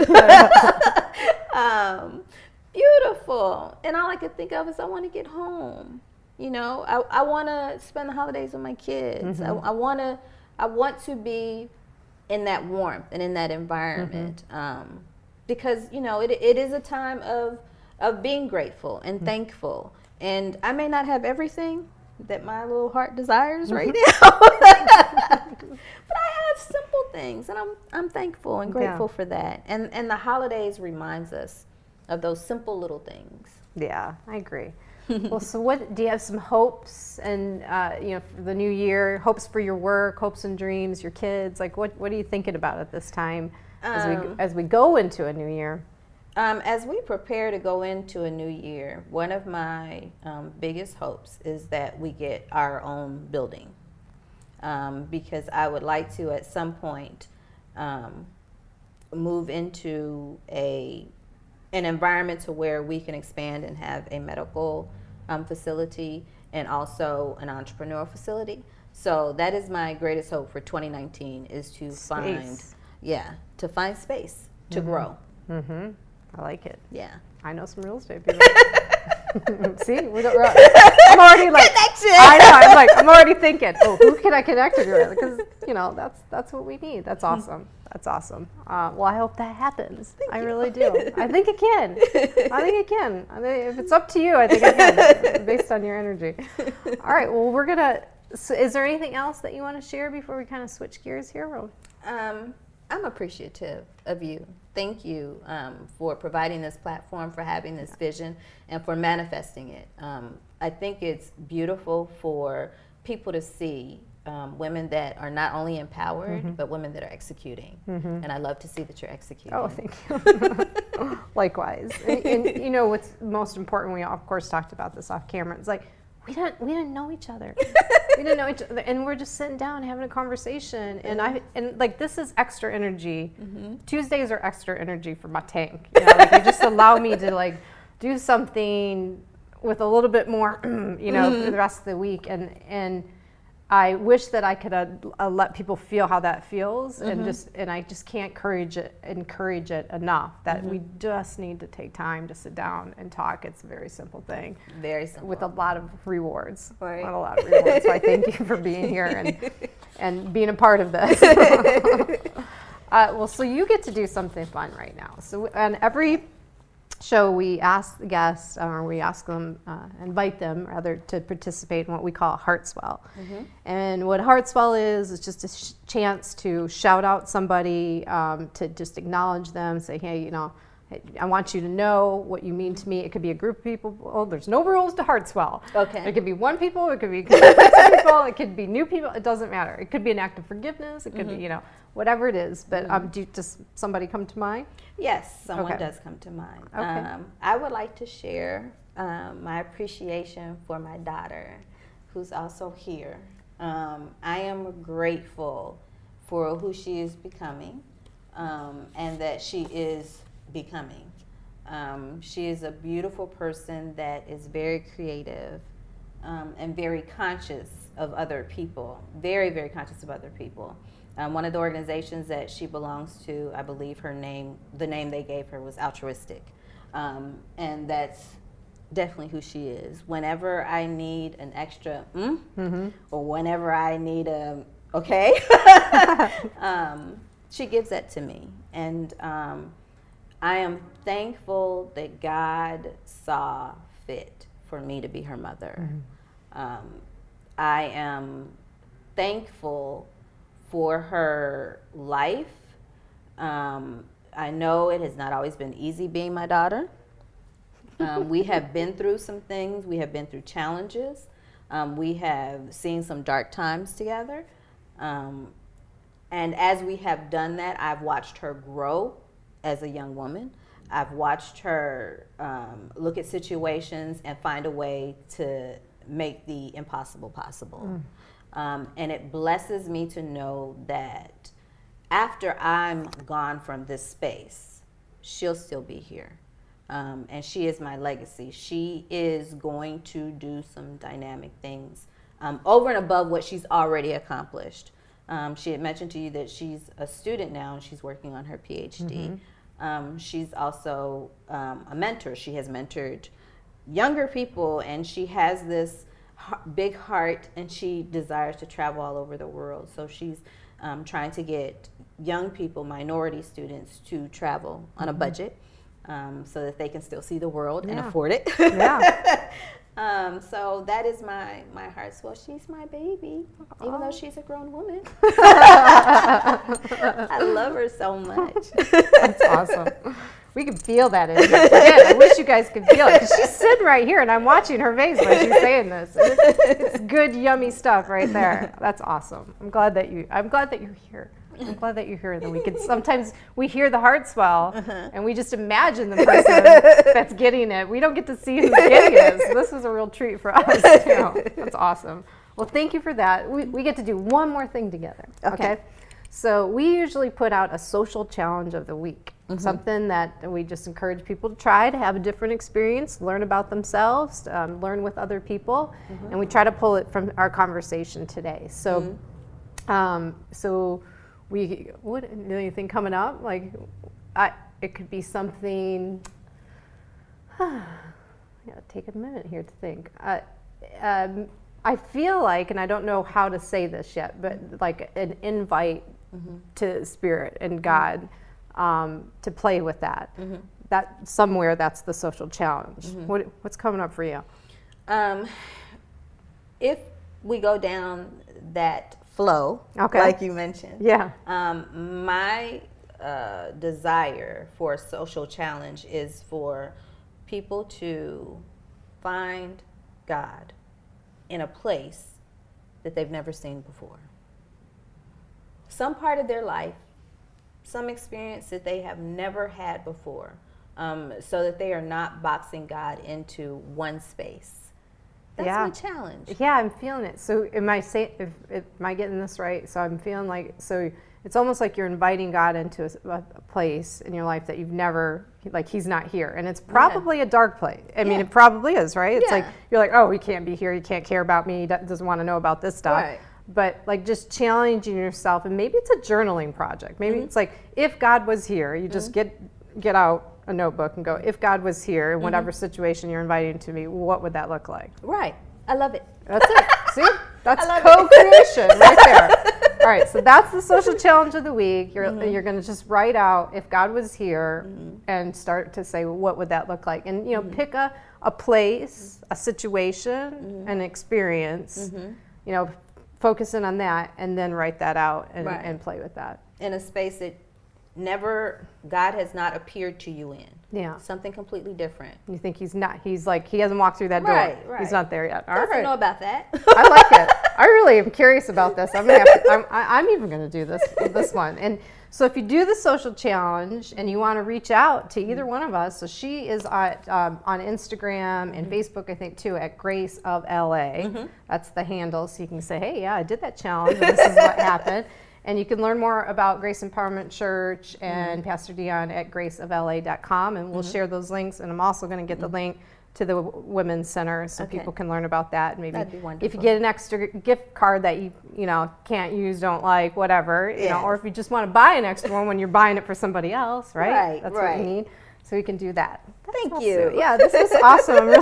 Speaker 2: Beautiful, and all I could think of is, I want to get home. I want to spend the holidays with my kids. I want to be in that warmth and in that environment, because it is a time of being grateful and thankful. And I may not have everything that my little heart desires right now, but I have simple things, and I'm thankful and grateful for that. And the holidays reminds us of those simple little things.
Speaker 1: I agree. Well, so what do you have? Some hopes and for the new year? Hopes for your work, hopes and dreams, your kids. Like, what are you thinking about at this time? as we go into a new year?
Speaker 2: As we prepare to go into a new year, one of my biggest hopes is that we get our own building, because I would like to at some point move into an environment to where we can expand and have a medical facility and also an entrepreneurial facility. So that is my greatest hope for 2019, is to find space to grow.
Speaker 1: Mm-hmm. I like it.
Speaker 2: Yeah.
Speaker 1: I know some real estate people. See, I'm already like,
Speaker 2: connection.
Speaker 1: I know. I'm already thinking, oh, who can I connect with? Because that's what we need. That's awesome. That's awesome. Well, I hope that happens. I really do. I think it can. If it's up to you, I think it can, based on your energy. All right. Well, So is there anything else that you want to share before we kind of switch gears here?
Speaker 2: I'm appreciative of you. Thank you for providing this platform, for having this vision, and for manifesting it. I think it's beautiful for people to see women that are not only empowered, but women that are executing. And I love to see that you're executing.
Speaker 1: Oh, thank you. Likewise. And what's most important, we of course talked about this off camera, it's like, we didn't know each other. And we're just sitting down having a conversation. And like, this is extra energy. Tuesdays are extra energy for my tank. They just allow me to like do something with a little bit more, for the rest of the week. And I wish that I could let people feel how that feels, and I just can't encourage it enough that we just need to take time to sit down and talk. It's a very simple thing.
Speaker 2: Very simple.
Speaker 1: With a lot of rewards.
Speaker 2: Right.
Speaker 1: Not a lot of rewards. So I thank you for being here and being a part of this. So you get to do something fun right now. So on every show, we ask the guests, or we ask them, invite them rather, to participate in what we call a Heartswell. And what Heartswell is just a chance to shout out somebody, to just acknowledge them, say, hey, I want you to know what you mean to me. It could be a group of people. Oh, there's no rules to Heartswell.
Speaker 2: Okay.
Speaker 1: It could be one people. It could be 6 people. It could be new people. It doesn't matter. It could be an act of forgiveness. It could be, whatever it is. But does somebody come to mind?
Speaker 2: Yes, someone does come to mind.
Speaker 1: Okay.
Speaker 2: I would like to share my appreciation for my daughter, who's also here. I am grateful for who she is becoming, and that she is becoming. She is a beautiful person that is very creative, and very conscious of other people, very, very conscious of other people. One of the organizations that she belongs to, I believe the name they gave her was altruistic. And that's definitely who she is. Whenever I need an extra or whenever I need she gives that to me. And I am thankful that God saw fit for me to be her mother. I am thankful for her life. I know it has not always been easy being my daughter. We have been through some things. We have been through challenges. We have seen some dark times together. And as we have done that, I've watched her grow as a young woman. I've watched her look at situations and find a way to make the impossible possible. And it blesses me to know that after I'm gone from this space, she'll still be here. And she is my legacy. She is going to do some dynamic things over and above what she's already accomplished. She had mentioned to you that she's a student now and she's working on her PhD. She's also a mentor. She has mentored younger people, and she has this big heart, and she desires to travel all over the world. So she's trying to get young people, minority students, to travel on a budget, so that they can still see the world and afford it. So that is my Heartswell. She's my baby, even though she's a grown woman. I love her so much.
Speaker 1: That's awesome. We can feel that in here. Again, I wish you guys could feel it, because she's sitting right here and I'm watching her face when she's saying this. It's good, yummy stuff right there. That's awesome. I'm glad that you're here. I'm glad that you're here. And then sometimes we hear the heart swell and we just imagine the person that's getting it. We don't get to see who's getting it. So this is a real treat for us too. That's awesome. Well, thank you for that. We get to do one more thing together. Okay. So we usually put out a social challenge of the week. Something that we just encourage people to try to have a different experience, learn about themselves, learn with other people, and we try to pull it from our conversation today. So, what anything coming up? Like, it could be something. I gotta take a minute here to think. I feel like, and I don't know how to say this yet, but like an invite to Spirit and God. To play with that. That somewhere that's the social challenge. What's coming up for you?
Speaker 2: If we go down that flow, like you mentioned, my desire for a social challenge is for people to find God in a place that they've never seen before. Some part of their life, some experience that they have never had before, so that they are not boxing God into one space. That's my challenge.
Speaker 1: Yeah, I'm feeling it. So am I getting this right? So I'm feeling like, so it's almost like you're inviting God into a place in your life that you've never, like he's not here. And it's probably a dark place. I mean, it probably is, right? It's like, you're like, oh, he can't be here. He can't care about me. He doesn't want to know about this stuff.
Speaker 2: Right.
Speaker 1: But like just challenging yourself, and maybe it's a journaling project. Maybe it's like, if God was here, you just get out a notebook and go, if God was here in whatever situation you're inviting to me, what would that look like?
Speaker 2: Right. I love it.
Speaker 1: That's it. See? That's co-creation right there. All right, so that's the social challenge of the week. You're going to just write out, if God was here, and start to say, what would that look like? And, pick a place, a situation, an experience, focusing on that, and then write that out and play with that.
Speaker 2: In a space that God has not appeared to you in.
Speaker 1: Yeah.
Speaker 2: Something completely different.
Speaker 1: You think he's not, he's like, he hasn't walked through that door.
Speaker 2: Right.
Speaker 1: He's not there yet.
Speaker 2: Doesn't know about that.
Speaker 1: I like it. I really am curious about this. I'm even going to do this one. And so if you do the social challenge and you want to reach out to either one of us, so she is on Instagram and Facebook, I think too, at Grace of LA. That's the handle. So you can say, hey, yeah, I did that challenge and this is what happened. And you can learn more about Grace Empowerment Church and Pastor Dionne at graceofla.com, and we'll share those links. And I'm also going to get the link to the Women's Center so people can learn about that. And maybe
Speaker 2: that'd be wonderful.
Speaker 1: if you get an extra gift card that you can't use, don't like, whatever, or if you just want to buy an extra one when you're buying it for somebody else, right? That's what you need. So you can do that.
Speaker 2: Thank you.
Speaker 1: Yeah, this was awesome.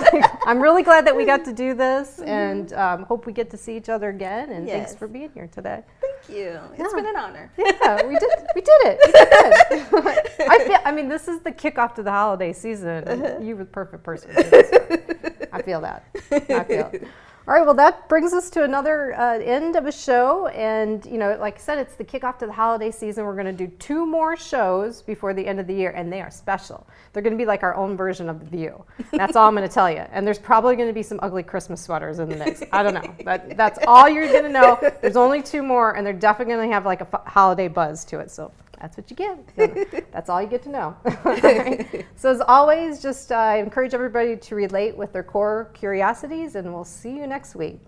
Speaker 1: I'm really glad that we got to do this, and hope we get to see each other again. And thanks for being here today.
Speaker 2: Thank you. It's been an honor.
Speaker 1: Yeah, we did it. We did it. This is the kickoff to the holiday season. You were the perfect person for this. I feel that. All right, well, that brings us to another end of a show. And, like I said, it's the kickoff to the holiday season. We're going to do 2 more shows before the end of the year, and they are special. They're going to be like our own version of The View. That's all I'm going to tell you. And there's probably going to be some ugly Christmas sweaters in the mix. I don't know. That's all you're going to know. There's only 2 more, and they're definitely going to have like a holiday buzz to it. So that's what you get. That's all you get to know. Right. So as always, just encourage everybody to relate with their core curiosities, and we'll see you next week.